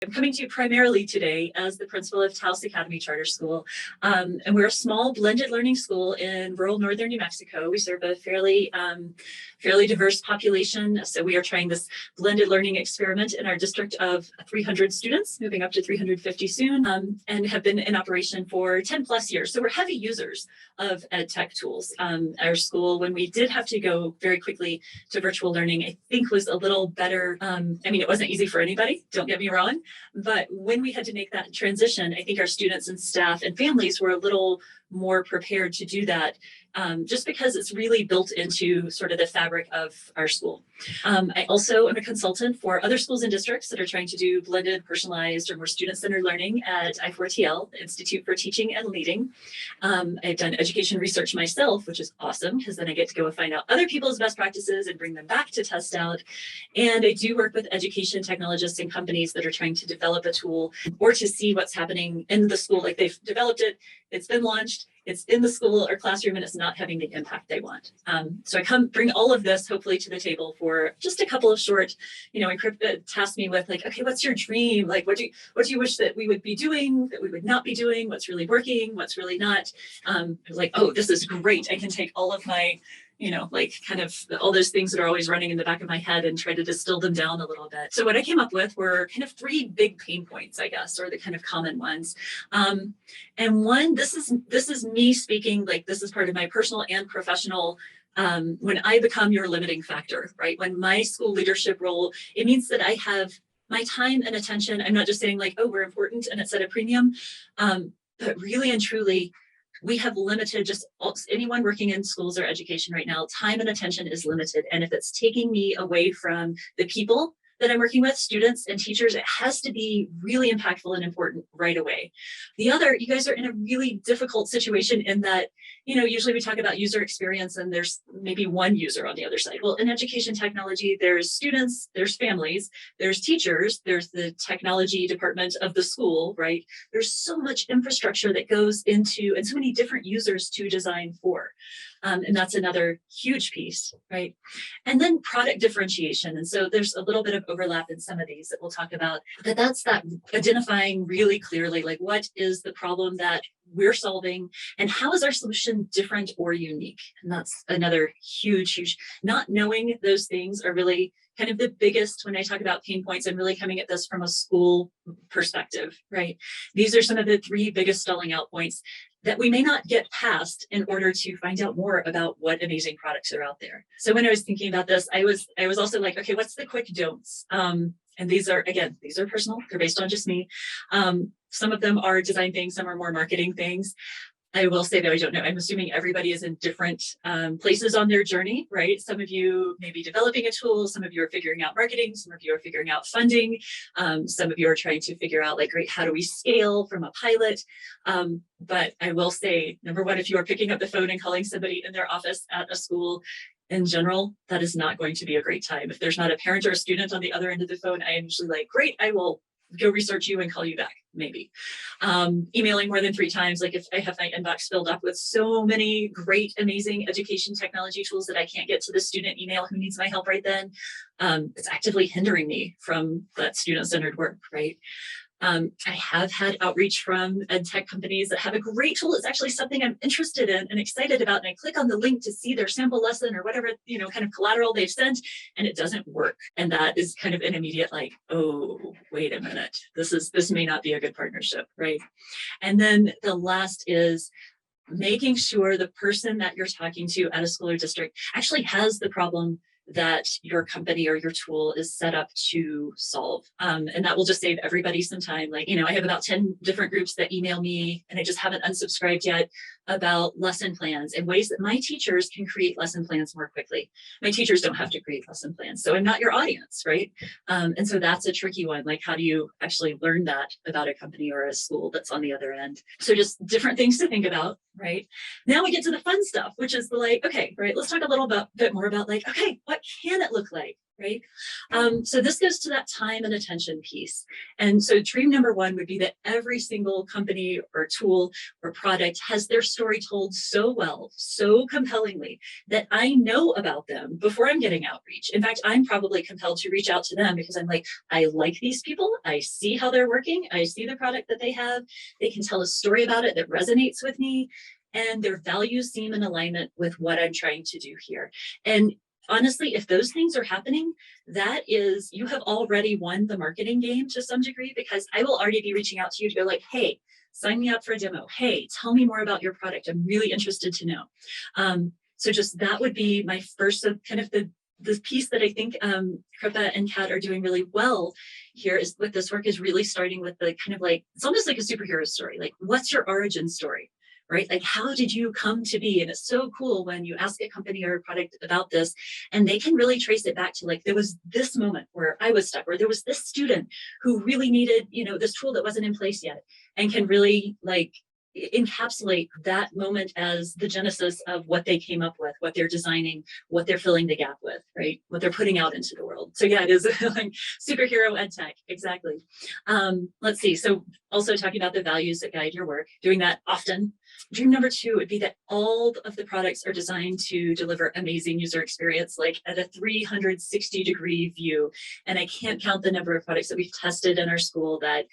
I'm coming to you primarily today as the principal of Taos Academy Charter School. And we're a small blended learning school in rural northern New Mexico. We serve a fairly diverse population. So we are trying this blended learning experiment in our district of 300 students, moving up to 350 soon, and have been in operation for 10 plus years. So we're heavy users of Edtech tools. Our school, when we did have to go very quickly to virtual learning, I think was a little better. It wasn't easy for anybody, don't get me wrong, but when we had to make that transition, I think our students and staff and families were a little more prepared to do that, just because it's really built into sort of the fabric of our school. I also am a consultant for other schools and districts that are trying to do blended, personalized, or more student-centered learning at I4TL, the Institute for Teaching and Leading. I've done education research myself, which is awesome, because then I get to go find out other people's best practices and bring them back to test out. And I do work with education technologists and companies that are trying to develop a tool or to see what's happening in the school. Like they've developed it, it's been launched, it's in the school or classroom, and it's not having the impact they want. So I bring all of this hopefully to the table for just a couple of short, Encrypted tasked me with like, okay, what's your dream? Like, what do you wish that we would be doing, that we would not be doing? What's really working? What's really not? I was like, oh, this is great. I can take all of my, kind of all those things that are always running in the back of my head and try to distill them down a little bit. So what I came up with were kind of three big pain points, I guess, or the kind of common ones. And one, this is me speaking, like this is part of my personal and professional. When I become your limiting factor, right? When my school leadership role, it means that I have my time and attention. I'm not just saying like, oh, we're important and it's at a premium, but really and truly, we have limited, just anyone working in schools or education right now, time and attention is limited. And if it's taking me away from the people that I'm working with, students and teachers, it has to be really impactful and important right away. The other, you guys are in a really difficult situation in that, usually we talk about user experience and there's maybe one user on the other side. Well, in education technology, there's students, there's families, there's teachers, there's the technology department of the school, right? There's so much infrastructure that goes into, and so many different users to design for. And that's another huge piece, right? And then product differentiation. And so there's a little bit of overlap in some of these that we'll talk about, but that's that identifying really clearly, like what is the problem that we're solving and how is our solution different or unique? And that's another huge, not knowing those things are really kind of the biggest, when I talk about pain points, I'm really coming at this from a school perspective, right? These are some of the three biggest stalling out points that we may not get past in order to find out more about what amazing products are out there. So when I was thinking about this, I was also like, okay, what's the quick don'ts? And these are personal, they're based on just me. Some of them are design things, some are more marketing things. I will say that I don't know. I'm assuming everybody is in different places on their journey, right? Some of you may be developing a tool. Some of you are figuring out marketing. Some of you are figuring out funding. Some of you are trying to figure out like, great, how do we scale from a pilot? But I will say, number one, if you are picking up the phone and calling somebody in their office at a school, in general, that is not going to be a great time. If there's not a parent or a student on the other end of the phone, I am usually like, great, I will go research you and call you back, maybe. Emailing more than 3 times, like if I have my inbox filled up with so many great, amazing education technology tools that I can't get to the student email who needs my help right then, it's actively hindering me from that student-centered work, right? I have had outreach from Edtech companies that have a great tool. It's actually something I'm interested in and excited about. And I click on the link to see their sample lesson or whatever, kind of collateral they've sent, and it doesn't work. And that is kind of an immediate like, oh, wait a minute, this may not be a good partnership, right? And then the last is making sure the person that you're talking to at a school or district actually has the problem that your company or your tool is set up to solve. And that will just save everybody some time. Like, I have about 10 different groups that email me, and I just haven't unsubscribed yet, about lesson plans and ways that my teachers can create lesson plans more quickly. My teachers don't have to create lesson plans, so I'm not your audience, right? And so that's a tricky one. Like, how do you actually learn that about a company or a school that's on the other end? So just different things to think about, right? Now we get to the fun stuff, which is the like, okay, right, let's talk a little bit more about like, okay, what can it look like? right? So this goes to that time and attention piece. And so dream number one would be that every single company or tool or product has their story told so well, so compellingly, that I know about them before I'm getting outreach. In fact, I'm probably compelled to reach out to them because I'm like, I like these people. I see how they're working. I see the product that they have. They can tell a story about it that resonates with me. And their values seem in alignment with what I'm trying to do here. And honestly, if those things are happening, that is, you have already won the marketing game to some degree, because I will already be reaching out to you to go like, hey, sign me up for a demo. Hey, tell me more about your product. I'm really interested to know. So just that would be my first of kind of the piece that I think Kripa and Kat are doing really well here is with this work is really starting with the kind of like, it's almost like a superhero story. Like, what's your origin story? Right? Like, how did you come to be? And it's so cool when you ask a company or a product about this, and they can really trace it back to like, there was this moment where I was stuck, or there was this student who really needed, this tool that wasn't in place yet, and can really like encapsulate that moment as the genesis of what they came up with, what they're designing, what they're filling the gap with, right? What they're putting out into the world. So yeah, it is like superhero edtech, exactly. Let's see. So also talking about the values that guide your work, doing that often. Dream number two would be that all of the products are designed to deliver amazing user experience, like at a 360-degree view. And I can't count the number of products that we've tested in our school that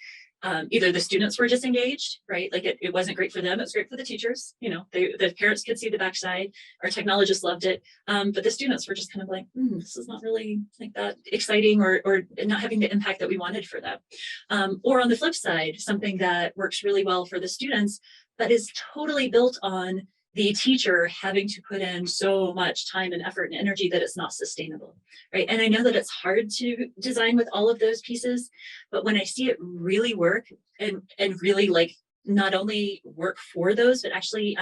either the students were disengaged, right? Like it wasn't great for them. It was great for the teachers. The parents could see the backside. Our technologists loved it. But the students were just kind of like, this is not really like that exciting or not having the impact that we wanted for them. Or on the flip side, something that works really well for the students, but is totally built on the teacher having to put in so much time and effort and energy that it's not sustainable, right? And I know that it's hard to design with all of those pieces, but when I see it really work and really like not only work for those, but actually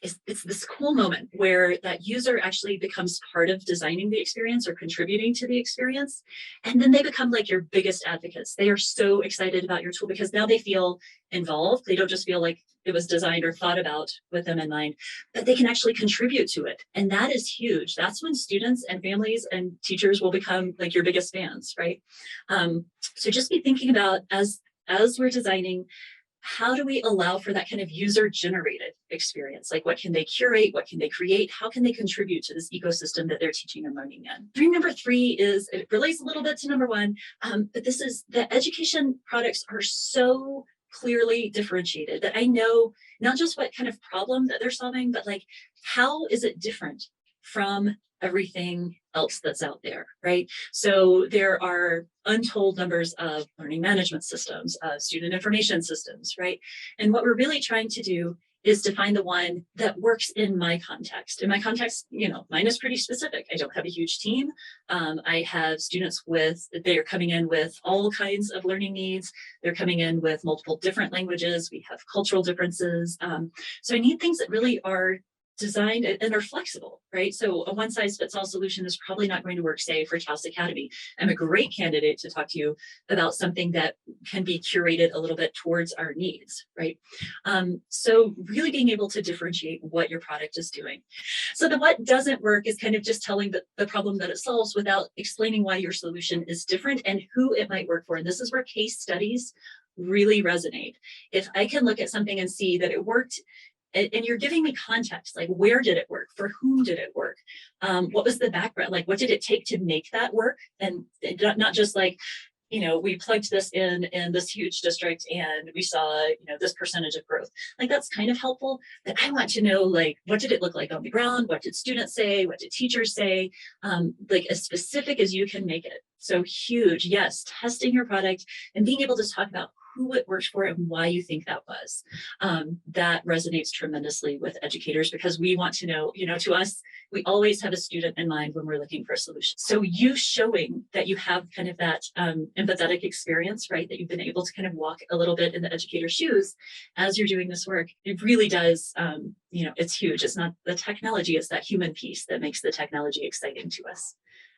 it's this cool moment where that user actually becomes part of designing the experience or contributing to the experience. And then they become like your biggest advocates. They are so excited about your tool because now they feel involved. They don't just feel like it was designed or thought about with them in mind, but they can actually contribute to it. And that is huge. That's when students and families and teachers will become like your biggest fans, right? So just be thinking about as we're designing, how do we allow for that kind of user-generated experience? Like, what can they curate? What can they create? How can they contribute to this ecosystem that they're teaching and learning in? Dream number three is, it relates a little bit to number one, but this is that education products are so clearly differentiated that I know not just what kind of problem that they're solving, but like, how is it different from everything else that's out there, right? So there are untold numbers of learning management systems, student information systems, right? And what we're really trying to do is to find the one that works in my context. In my context, mine is pretty specific. I don't have a huge team. I have students they're coming in with all kinds of learning needs. They're coming in with multiple different languages. We have cultural differences. So I need things that really are designed and are flexible, right? So a one-size-fits-all solution is probably not going to work, say, for Taos Academy. I'm a great candidate to talk to you about something that can be curated a little bit towards our needs, right? So really being able to differentiate what your product is doing. So the what doesn't work is kind of just telling the problem that it solves without explaining why your solution is different and who it might work for. And this is where case studies really resonate. If I can look at something and see that it worked, and you're giving me context, like where did it work? For whom did it work? What was the background? Like, what did it take to make that work? And not just like, we plugged this in this huge district and we saw, this percentage of growth. Like, that's kind of helpful, but I want to know, like, what did it look like on the ground? What did students say? What did teachers say? Like, as specific as you can make it. So huge, yes, testing your product and being able to talk about who it works for and why you think that was. That resonates tremendously with educators because we want to know, to us, we always have a student in mind when we're looking for a solution. So you showing that you have kind of that empathetic experience, right? That you've been able to kind of walk a little bit in the educator's shoes as you're doing this work. It really does, it's huge. It's not the technology, it's that human piece that makes the technology exciting to us.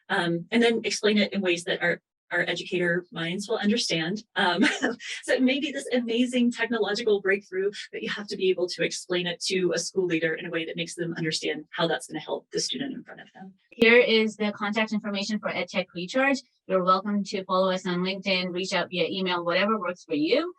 And then explain it in ways that are our educator minds will understand. So it may be this amazing technological breakthrough, but you have to be able to explain it to a school leader in a way that makes them understand how that's going to help the student in front of them. Here is the contact information for Edtech Recharge. You're welcome to follow us on LinkedIn, reach out via email, whatever works for you.